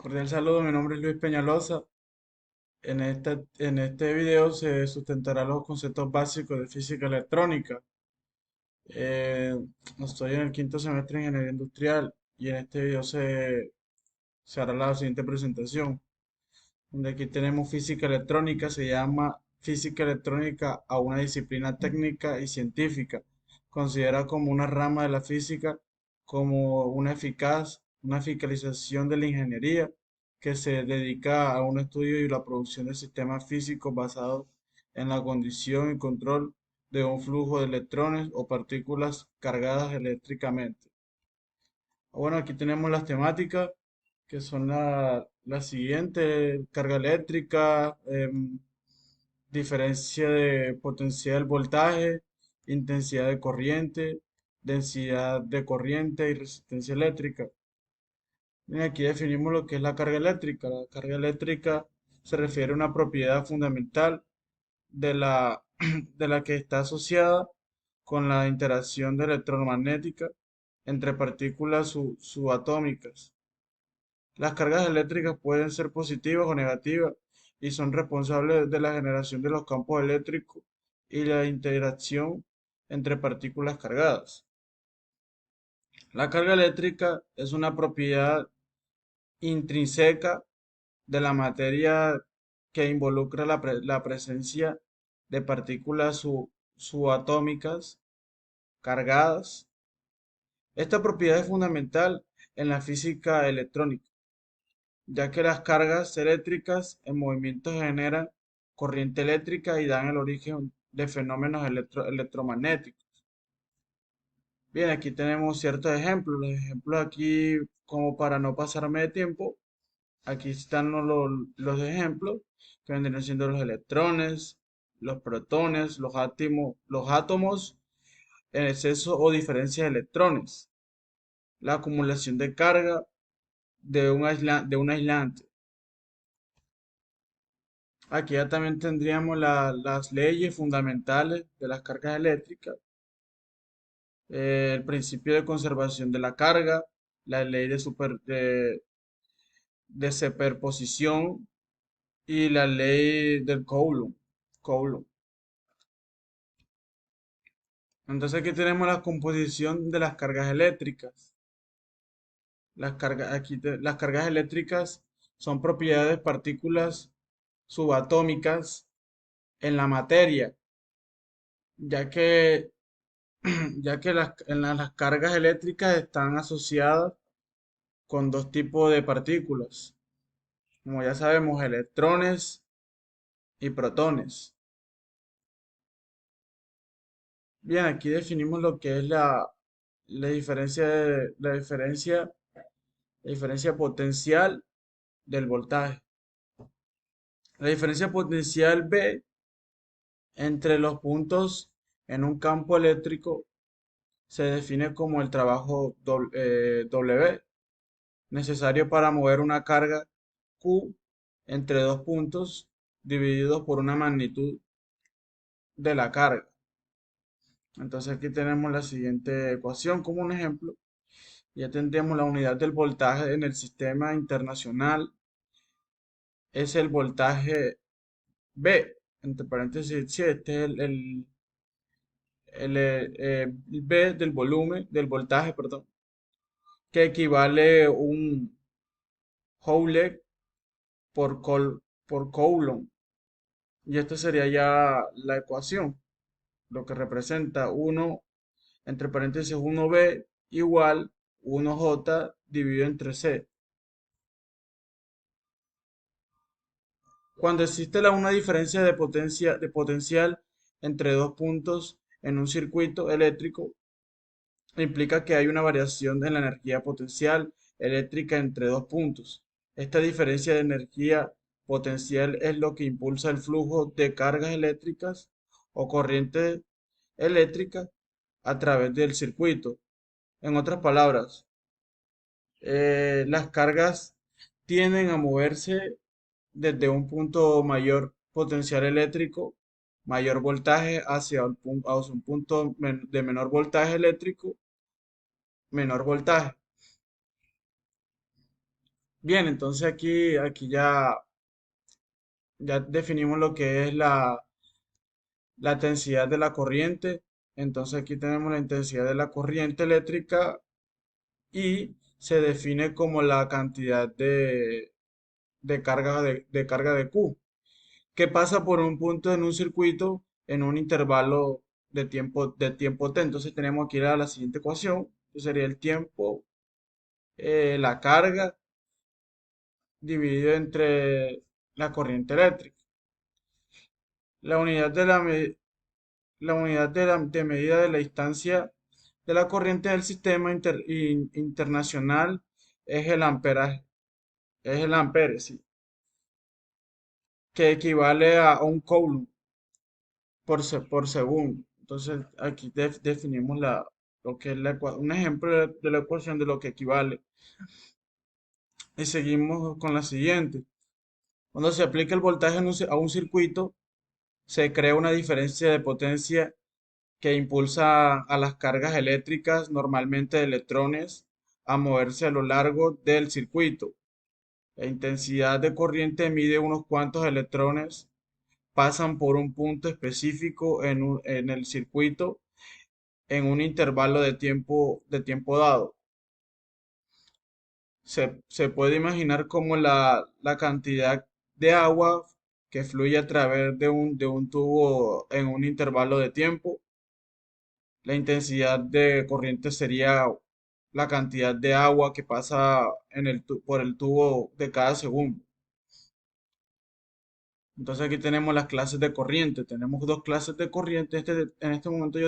Cordial saludo, mi nombre es Luis Peñalosa. En este video se sustentará los conceptos básicos de física electrónica. Eh, Estoy en el quinto semestre de Ingeniería Industrial y en este video se hará la siguiente presentación, donde aquí tenemos física electrónica. Se llama física electrónica a una disciplina técnica y científica. Considera como una rama de la física, como una eficalización de la ingeniería que se dedica a un estudio y la producción de sistemas físicos basados en la condición y control de un flujo de electrones o partículas cargadas eléctricamente. Bueno, aquí tenemos las temáticas que son las siguientes: carga eléctrica, diferencia de potencial voltaje, intensidad de corriente, densidad de corriente y resistencia eléctrica. Bien, aquí definimos lo que es la carga eléctrica. La carga eléctrica se refiere a una propiedad fundamental de la, de la que está asociada con la interacción de electromagnética entre partículas subatómicas. Las cargas eléctricas pueden ser positivas o negativas y son responsables de la generación de los campos eléctricos y la interacción entre partículas cargadas. La carga eléctrica es una propiedad intrínseca de la materia que involucra la presencia de partículas subatómicas cargadas. Esta propiedad es fundamental en la física electrónica, ya que las cargas eléctricas en movimiento generan corriente eléctrica y dan el origen de fenómenos electromagnéticos. Bien, aquí tenemos ciertos ejemplos. Los ejemplos aquí, como para no pasarme de tiempo, aquí están los ejemplos que vendrían siendo los electrones, los protones, los átomos en exceso o diferencia de electrones, la acumulación de carga de un aislante. Aquí ya también tendríamos las leyes fundamentales de las cargas eléctricas, el principio de conservación de la carga, la ley de superposición y la ley del Coulomb. Entonces aquí tenemos la composición de las cargas eléctricas. Las cargas eléctricas son propiedades de partículas subatómicas en la materia, ya que las cargas eléctricas están asociadas con dos tipos de partículas, como ya sabemos, electrones y protones. Bien, aquí definimos lo que es la diferencia, la diferencia potencial del voltaje. La diferencia potencial B entre los puntos en un campo eléctrico se define como el trabajo W necesario para mover una carga Q entre dos puntos divididos por una magnitud de la carga. Entonces aquí tenemos la siguiente ecuación como un ejemplo. Ya tendríamos la unidad del voltaje en el sistema internacional. Es el voltaje B, entre paréntesis, sí, este es el B del volumen, del voltaje, perdón, que equivale a un Joule por Coulomb. Y esta sería ya la ecuación, lo que representa 1, entre paréntesis 1B igual 1J dividido entre C. Cuando existe una diferencia de potencial entre dos puntos en un circuito eléctrico, implica que hay una variación en la energía potencial eléctrica entre dos puntos. Esta diferencia de energía potencial es lo que impulsa el flujo de cargas eléctricas o corriente eléctrica a través del circuito. En otras palabras, las cargas tienden a moverse desde un punto mayor potencial eléctrico, mayor voltaje, hacia un punto de menor voltaje eléctrico, menor voltaje. Bien, entonces aquí ya definimos lo que es la intensidad de la corriente. Entonces aquí tenemos la intensidad de la corriente eléctrica y se define como la cantidad de carga de Q, que pasa por un punto en un circuito en un intervalo de tiempo t. Entonces tenemos aquí la siguiente ecuación, que sería el tiempo, la carga dividido entre la corriente eléctrica. La unidad la unidad de medida de la distancia de la corriente del sistema internacional es el amperaje, es el ampere, sí, que equivale a un coulomb por segundo. Entonces aquí definimos lo que es un ejemplo de la ecuación de lo que equivale. Y seguimos con la siguiente. Cuando se aplica el voltaje a un circuito, se crea una diferencia de potencia que impulsa a las cargas eléctricas, normalmente de electrones, a moverse a lo largo del circuito. La intensidad de corriente mide unos cuantos electrones pasan por un punto específico en el circuito en un intervalo de tiempo dado. Se puede imaginar como la cantidad de agua que fluye a través de un tubo en un intervalo de tiempo. La intensidad de corriente sería la cantidad de agua que pasa por el tubo de cada segundo. Entonces aquí tenemos las clases de corriente. Tenemos dos clases de corriente. En este momento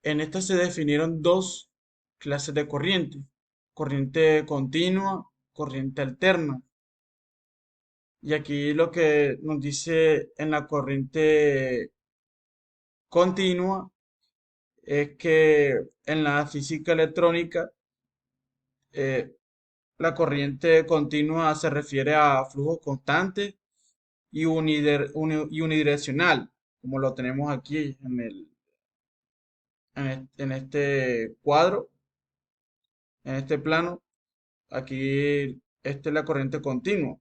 en esta se definieron dos clases de corriente. Corriente continua, corriente alterna. Y aquí lo que nos dice en la corriente continua es que en la física electrónica eh, la corriente continua se refiere a flujo constante y y unidireccional, como lo tenemos aquí en este cuadro, en este plano. Aquí, esta es la corriente continua,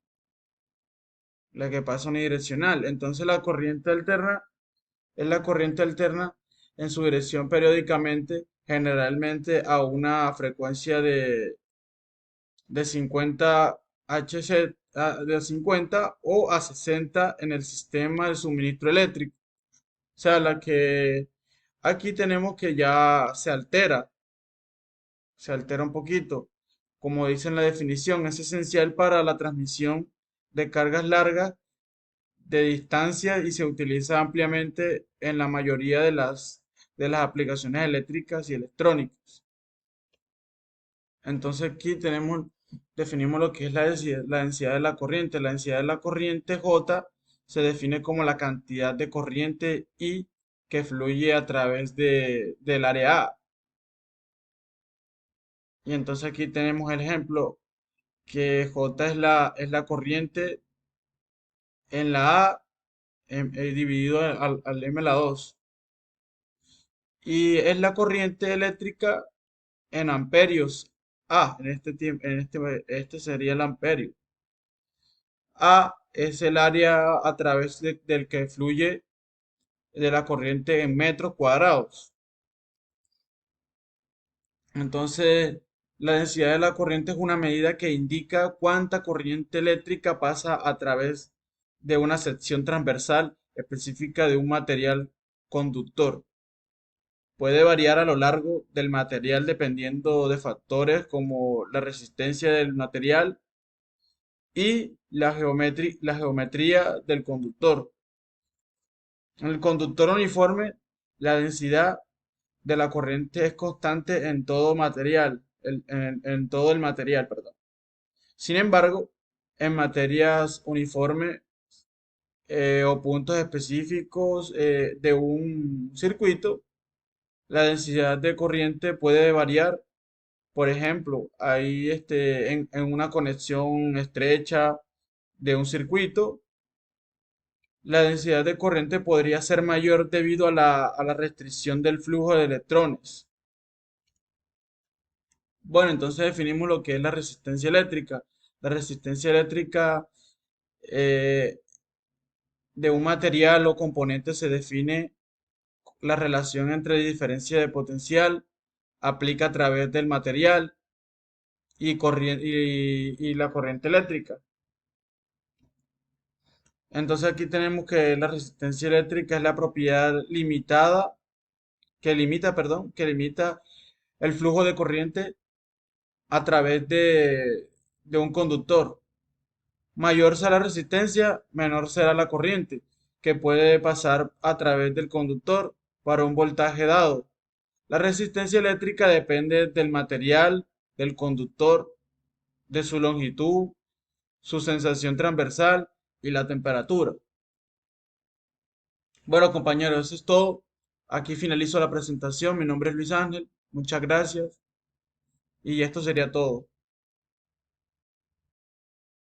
la que pasa unidireccional. Entonces la corriente alterna es la corriente alterna en su dirección periódicamente, generalmente a una frecuencia de 50 Hz, de 50 o a 60 en el sistema de suministro eléctrico. O sea, la que aquí tenemos que ya se altera un poquito. Como dice en la definición, es esencial para la transmisión de cargas largas de distancia y se utiliza ampliamente en la mayoría de las aplicaciones eléctricas y electrónicas. Entonces aquí definimos lo que es la densidad de la corriente. La densidad de la corriente J se define como la cantidad de corriente I que fluye a través del área A. Y entonces aquí tenemos el ejemplo que J es es la corriente en la A dividido al M a la 2. Y es la corriente eléctrica en amperios. En este tiempo, este sería el amperio. A es el área a través del que fluye de la corriente en metros cuadrados. Entonces, la densidad de la corriente es una medida que indica cuánta corriente eléctrica pasa a través de una sección transversal específica de un material conductor. Puede variar a lo largo del material dependiendo de factores como la resistencia del material y la geometría del conductor. En el conductor uniforme, la densidad de la corriente es constante en todo material, en todo el material, perdón. Sin embargo, en materias uniformes o puntos específicos de un circuito, la densidad de corriente puede variar. Por ejemplo, ahí en una conexión estrecha de un circuito, la densidad de corriente podría ser mayor debido a a la restricción del flujo de electrones. Bueno, entonces definimos lo que es la resistencia eléctrica. La resistencia eléctrica eh, de un material o componente se define la relación entre diferencia de potencial, aplica a través del material y la corriente eléctrica. Entonces aquí tenemos que la resistencia eléctrica es la propiedad limitada, que limita el flujo de corriente a través de un conductor. Mayor será la resistencia, menor será la corriente, que puede pasar a través del conductor para un voltaje dado. La resistencia eléctrica depende del material, del conductor, de su longitud, su sensación transversal y la temperatura. Bueno, compañeros, eso es todo. Aquí finalizo la presentación. Mi nombre es Luis Ángel. Muchas gracias. Y esto sería todo.